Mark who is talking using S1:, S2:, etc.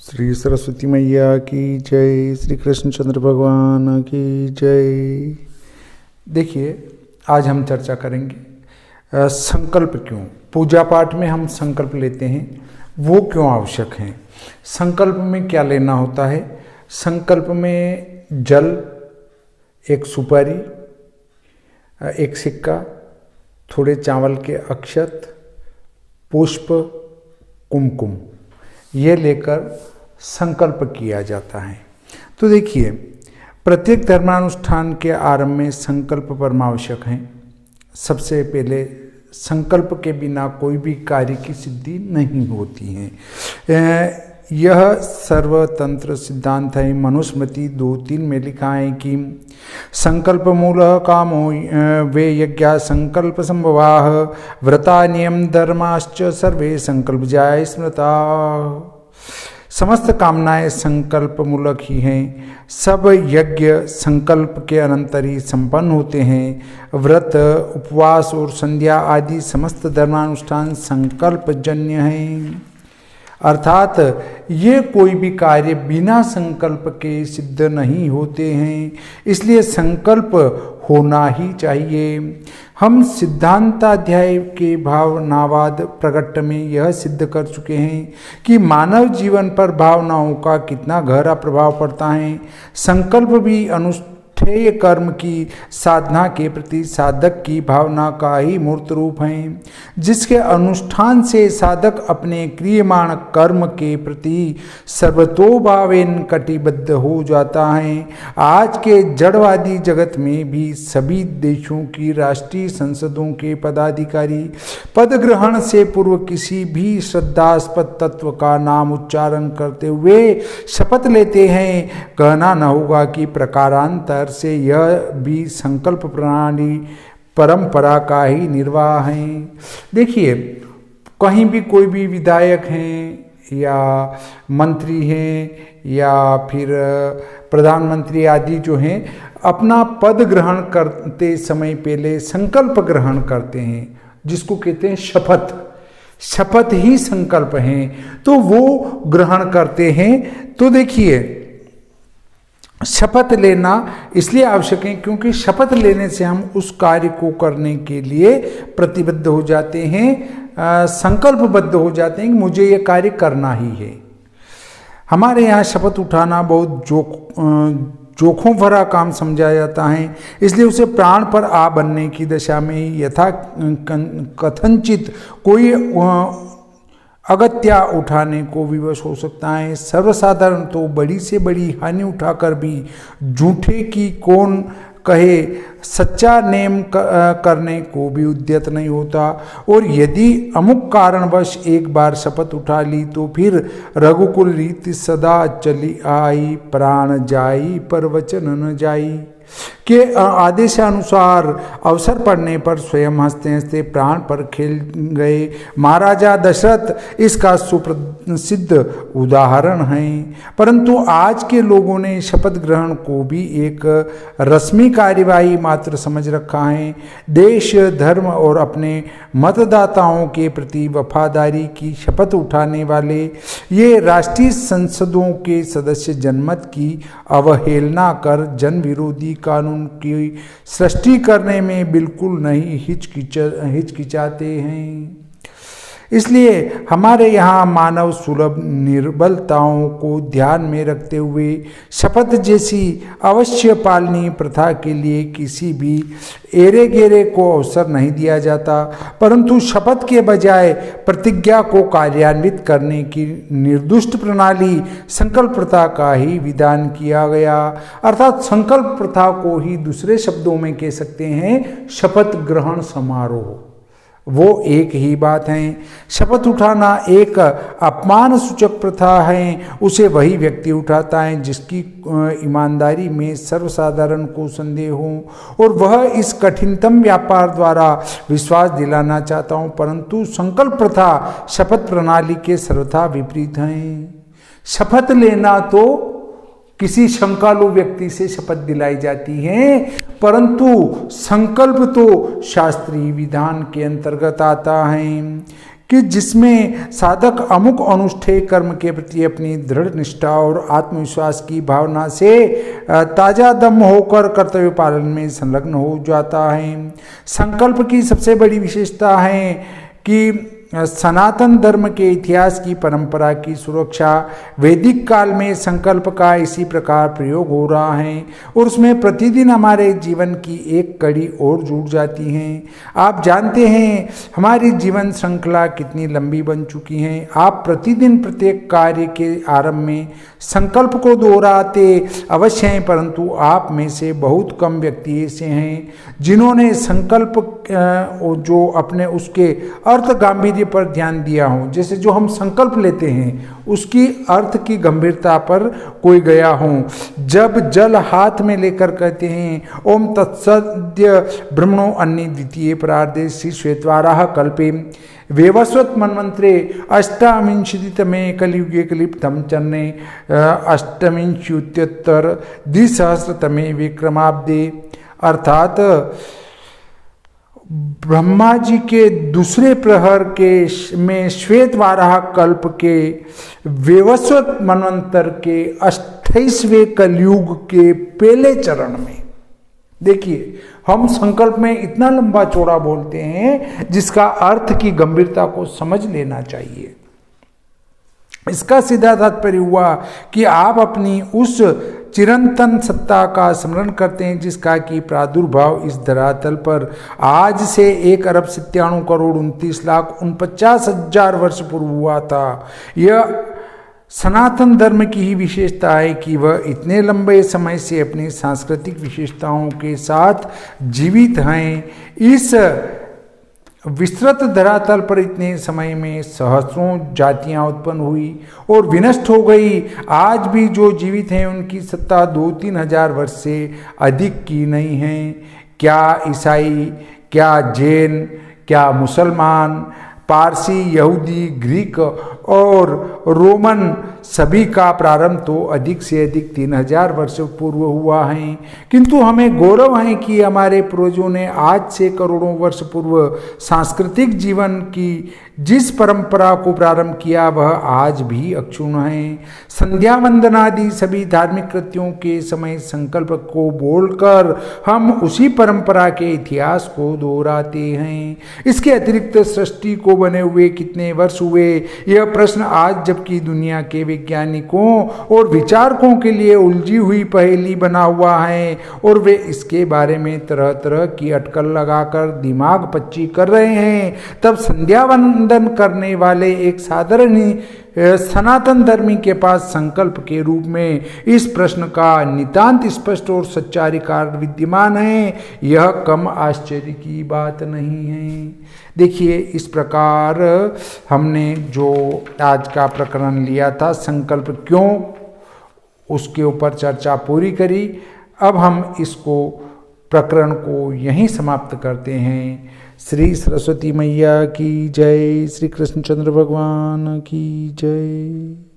S1: श्री सरस्वती मैया की जय, श्री कृष्णचंद्र भगवान की जय। देखिए, आज हम चर्चा करेंगे संकल्प क्यों पूजा पाठ में हम संकल्प लेते हैं, वो क्यों आवश्यक हैं। संकल्प में क्या लेना होता है। संकल्प में जल, एक सुपारी, एक सिक्का, थोड़े चावल के अक्षत, पुष्प, कुमकुम, ये लेकर संकल्प किया जाता है। तो देखिए, प्रत्येक धर्मानुष्ठान के आरंभ में संकल्प परमावश्यक हैं। सबसे पहले संकल्प के बिना कोई भी कार्य की सिद्धि नहीं होती है। यह सर्वतंत्र सिद्धांत है। मनुस्मृति 2:3 में लिखा है कि संकल्प मूलः कामो वे यज्ञा संकल्प संभवाः व्रता नियम धर्माश्च सर्वे संकल्प जाय स्मृता। समस्त कामनाएं संकल्प मूलक ही हैं। सब यज्ञ संकल्प के अनंतर ही संपन्न होते हैं। व्रत, उपवास और संध्या आदि समस्त धर्मानुष्ठान संकल्प जन्य हैं। अर्थात ये कोई भी कार्य बिना संकल्प के सिद्ध नहीं होते हैं, इसलिए संकल्प होना ही चाहिए। हम सिद्धांताध्याय के भावनावाद प्रकट में यह सिद्ध कर चुके हैं कि मानव जीवन पर भावनाओं का कितना गहरा प्रभाव पड़ता है। संकल्प भी अनुष्ठेय कर्म की साधना के प्रति साधक की भावना का ही मूर्त रूप है, जिसके अनुष्ठान से साधक अपने क्रियमाण कर्म के प्रति सर्वतोभावेन कटिबद्ध हो जाता है। आज के जड़वादी जगत में भी सभी देशों की राष्ट्रीय संसदों के पदाधिकारी पद ग्रहण से पूर्व किसी भी श्रद्धास्पद तत्व का नाम उच्चारण करते हुए शपथ लेते हैं। कहना न होगा कि प्रकारांतर से यह भी संकल्प प्रणाली परंपरा का ही निर्वाह है। देखिए, कहीं भी कोई भी विधायक हैं या मंत्री हैं या फिर प्रधानमंत्री आदि जो हैं, अपना पद ग्रहण करते समय पहले संकल्प ग्रहण करते हैं, जिसको कहते हैं शपथ। शपथ ही संकल्प हैं, तो वो ग्रहण करते हैं। तो देखिए, शपथ लेना इसलिए आवश्यक है क्योंकि शपथ लेने से हम उस कार्य को करने के लिए प्रतिबद्ध हो जाते हैं, संकल्पबद्ध हो जाते हैं कि मुझे ये कार्य करना ही है। हमारे यहाँ शपथ उठाना बहुत जोखों भरा काम समझा जाता है, इसलिए उसे प्राण पर आ बनने की दशा में यथा कथनचित कोई अगत्या उठाने को विवश हो सकता है। सर्वसाधारण तो बड़ी से बड़ी हानि उठाकर भी झूठे की कौन कहे सच्चा नेम करने को भी उद्यत नहीं होता। और यदि अमुक कारणवश एक बार शपथ उठा ली तो फिर रघुकुल रीति सदा चली आई, प्राण जाई पर वचन न जाई के आदेशानुसार अवसर पड़ने पर स्वयं हंसते हंसते प्राण पर खेल गए महाराजा दशरथ इसका सुप्रसिद्ध उदाहरण है। परंतु आज के लोगों ने शपथ ग्रहण को भी एक रस्मी कार्यवाही मात्र समझ रखा है। देश, धर्म और अपने मतदाताओं के प्रति वफादारी की शपथ उठाने वाले ये राष्ट्रीय संसदों के सदस्य जनमत की अवहेलना कर जन विरोधी कानून की सृष्टि करने में बिल्कुल नहीं हिचकिचाते हैं। इसलिए हमारे यहाँ मानव सुलभ निर्बलताओं को ध्यान में रखते हुए शपथ जैसी अवश्य पालनीय प्रथा के लिए किसी भी एरे गेरे को अवसर नहीं दिया जाता, परंतु शपथ के बजाय प्रतिज्ञा को कार्यान्वित करने की निर्दुष्ट प्रणाली संकल्प प्रथा का ही विधान किया गया। अर्थात संकल्प प्रथा को ही दूसरे शब्दों में कह सकते हैं शपथ ग्रहण समारोह। वो एक ही बात है। शपथ उठाना एक अपमान सूचक प्रथा है। उसे वही व्यक्ति उठाता है जिसकी ईमानदारी में सर्वसाधारण को संदेह हो, और वह इस कठिनतम व्यापार द्वारा विश्वास दिलाना चाहता हूँ। परंतु संकल्प प्रथा शपथ प्रणाली के सर्वथा विपरीत हैं। शपथ लेना तो किसी शंकालु व्यक्ति से शपथ दिलाई जाती है, परंतु संकल्प तो शास्त्रीय विधान के अंतर्गत आता है। कि जिसमें साधक अमुक अनुष्ठेय कर्म के प्रति अपनी दृढ़ निष्ठा और आत्मविश्वास की भावना से ताजा दम होकर कर्तव्य पालन में संलग्न हो जाता है। संकल्प की सबसे बड़ी विशेषता है कि सनातन धर्म के इतिहास की परंपरा की सुरक्षा वैदिक काल में संकल्प का इसी प्रकार प्रयोग हो रहा है और उसमें प्रतिदिन हमारे जीवन की एक कड़ी और जुड़ जाती है। आप जानते हैं हमारी जीवन श्रृंखला कितनी लंबी बन चुकी है। आप प्रतिदिन प्रत्येक कार्य के आरंभ में संकल्प को दोहराते अवश्य हैं, परंतु आप में से बहुत कम व्यक्ति ऐसे हैं जिन्होंने संकल्प जो अपने उसके अर्थ गांभीर्य पर ध्यान दिया हो। जैसे जो हम संकल्प लेते हैं उसकी अर्थ की गंभीरता पर कोई गया हो। जब जल हाथ में लेकर कहते हैं ओम तत्सद्य ब्रह्मणो अन्य द्वितीय परार्धे श्री श्वेतवाराह कल्पे वेवस्वत मन्वंतरे अष्टाविंशतितमे कलियुगे कलिप्तम चन्ने अष्टविंशत्युत्तर द्विसहस्रतमे विक्रमाब्दे, अर्थात ब्रह्मा जी के दूसरे प्रहर के में श्वेत वाराह कल्प के वेवस्वत मनवंतर के 28वें कलयुग के पहले चरण में। देखिए हम संकल्प में इतना लंबा चौड़ा बोलते हैं जिसका अर्थ की गंभीरता को समझ लेना चाहिए। इसका सीधा तात्पर्य हुआ कि आप अपनी उस चिरंतन सत्ता का स्मरण करते हैं जिसका कि प्रादुर्भाव इस धरातल पर आज से 1,97,29,49,50,000 वर्ष पूर्व हुआ था। यह सनातन धर्म की ही विशेषता है कि वह इतने लंबे समय से अपनी सांस्कृतिक विशेषताओं के साथ जीवित हैं। इस विस्तृत धरातल पर इतने समय में सहस्रों जातियां उत्पन्न हुई और विनष्ट हो गई। आज भी जो जीवित हैं उनकी सत्ता 2-3 हजार वर्ष से अधिक की नहीं है। क्या ईसाई, क्या जैन, क्या मुसलमान, पारसी, यहूदी, ग्रीक और रोमन सभी का प्रारंभ तो अधिक से अधिक 3000 वर्ष पूर्व हुआ है। किंतु हमें गौरव है कि हमारे पूर्वजों ने आज से करोड़ों वर्ष पूर्व सांस्कृतिक जीवन की जिस परंपरा को प्रारंभ किया वह आज भी अक्षुण्ण है। संध्या वंदनादि सभी धार्मिक कृत्यों के समय संकल्प को बोलकर हम उसी परंपरा के इतिहास को दोहराते हैं। इसके अतिरिक्त सृष्टि को बने हुए कितने वर्ष हुए, यह प्रश्न आज जबकि दुनिया के वैज्ञानिकों और विचारकों के लिए उलझी हुई पहेली बना हुआ है और वे इसके बारे में तरह तरह की अटकल लगाकर दिमाग पच्ची कर रहे हैं, तब संध्या वंदन करने वाले एक साधारण सनातन धर्मी के पास संकल्प के रूप में इस प्रश्न का नितांत स्पष्ट और सच्चा अधिकार विद्यमान है। यह कम आश्चर्य की बात नहीं है। देखिए इस प्रकार हमने जो आज का प्रकरण लिया था संकल्प क्यों, उसके ऊपर चर्चा पूरी करी। अब हम इसको प्रकरण को यहीं समाप्त करते हैं। श्री सरस्वती मैया की जय, श्री कृष्णचंद्र भगवान की जय।